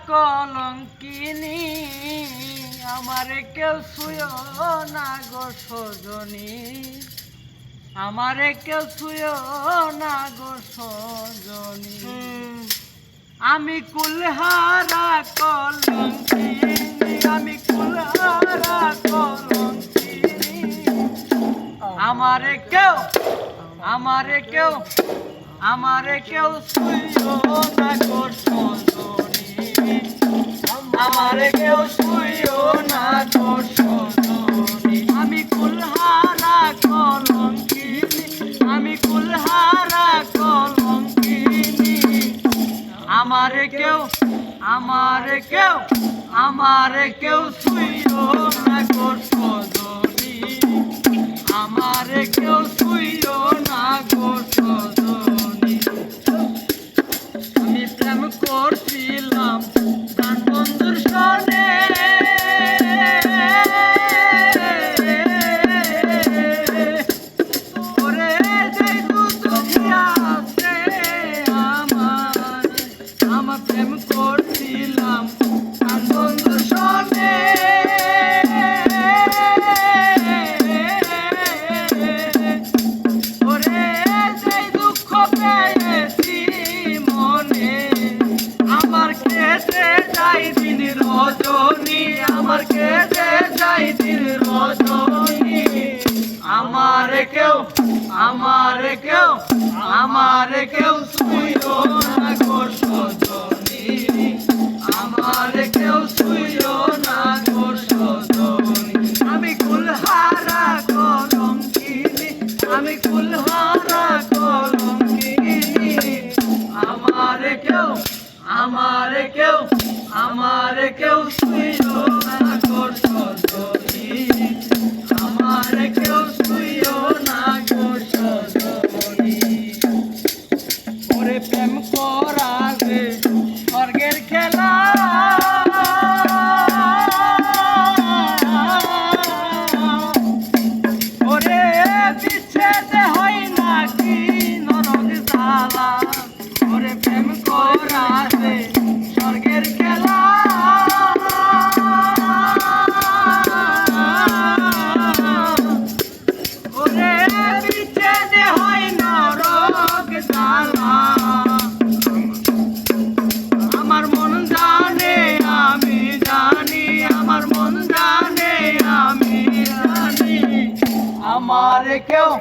কলঙ্কিনী আমারে কেউ ছুঁয়ো না গো সজনী, আমারে কেউ ছুঁয়ো না গো সজনী। আমি কুলহারা কলঙ্কিনী, আমি কুলহারা কলঙ্কিনী, আমারে কেউ ছুঁয়ো না গো সজনী, আমারে কেউ ছুঁয়ো না গো সজনী। আমি কুলহারা কলঙ্কিনী, আমি কুলহারা কলঙ্কিনী, আমারে কেউ ছুঁয়ো না গো সজনী, আমারে কেউ ছুঁয়ো না গো সজনী। আমি প্রেম করছিলাম প্রাণ বন্ধুর সনে, ওরে দেখু তুমি আছে আমার প্রেম করছিলাম প্রাণ বন্ধুর সনে, ওরে সেই দুঃখ পেয়েছি মনে, আমার কেটে যাই দিন রজনী, আমার কেটে যাই দিন রজনী। আমারে কেউ ছুঁয়ো না গো সজনী, আমারে কেউ ছুঁয়ো না গো সজনী। আমি কুলহারা কলঙ্কিনী, আমি কুলহারা কলঙ্কিনী, আমারে কেউ ছুঁয়ো না গো সজনী, আমারে কেউ ছুঁয়ো না গো সজনী। ওরে প্রেম করা যে স্বর্গের খেলা, ওরে বিচ্ছেদ হয় নাকি নরক জ্বালা, ওরে প্রেম করা যে স্বর্গের খেলা, ওরে বিচ্ছেদ হয় নরক জ্বালা। আমার মন জানে আমি জানি, আমার মন জানে আমি জানি, আমারে কেউ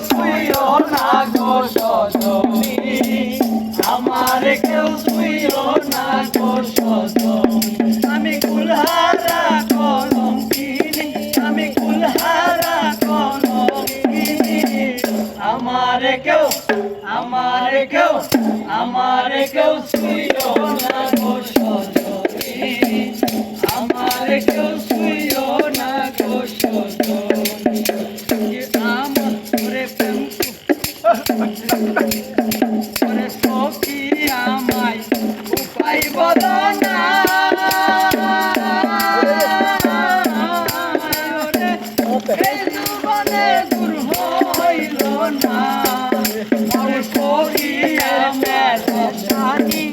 ছুঁয়ো না গো সজনী, আমারে কেউ ছুঁয়ো না গো সজনী। আমি কুলহারা কলঙ্কিনী, আমি কুলহারা কলঙ্কিনী, আমারে কেউ ছুঁয়ো না গো সজনী, আমারে কেউ ছুঁয়ো না গো সজনী। ওরে প্রেম ওরে সখী আমায় উপায় বদনা, এই জীবনে দূর হইল না, ওরে সখী আমার শানি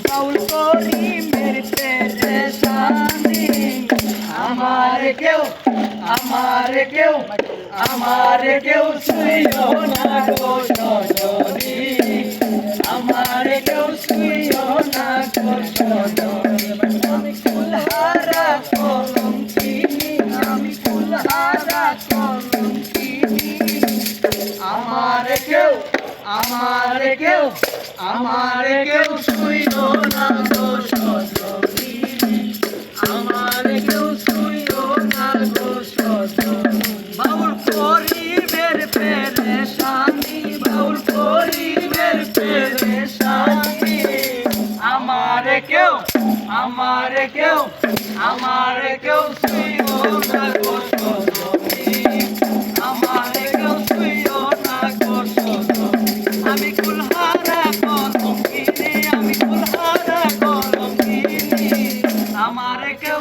বাউল করি মেরি পেরেশানি। আমারে কেউ ছুঁয়ো না গো সজনী, আমারে কেউ ছুঁয়ো না গো সজনী। আমি কুলহারা কলঙ্কিনী, আমি কুলহারা কলঙ্কিনী, আমারে কেউ ছুঁয়ো না গো সজনী, আমারে কেউ ছুঁয়ো না গো সজনী। বাউল করিমের পেরেশানি, বাউল করিমের পেরেশানি, আমারে কেউ ছুঁয়ো না গো সজনী, আমারে কেউ ছুঁয়ো না গো সজনী। আমি কুলহারা কলঙ্কিনী, আমি কুলহারা কলঙ্কিনী, আমারে কেউ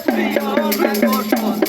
ছুঁয়ো না গো সজনী।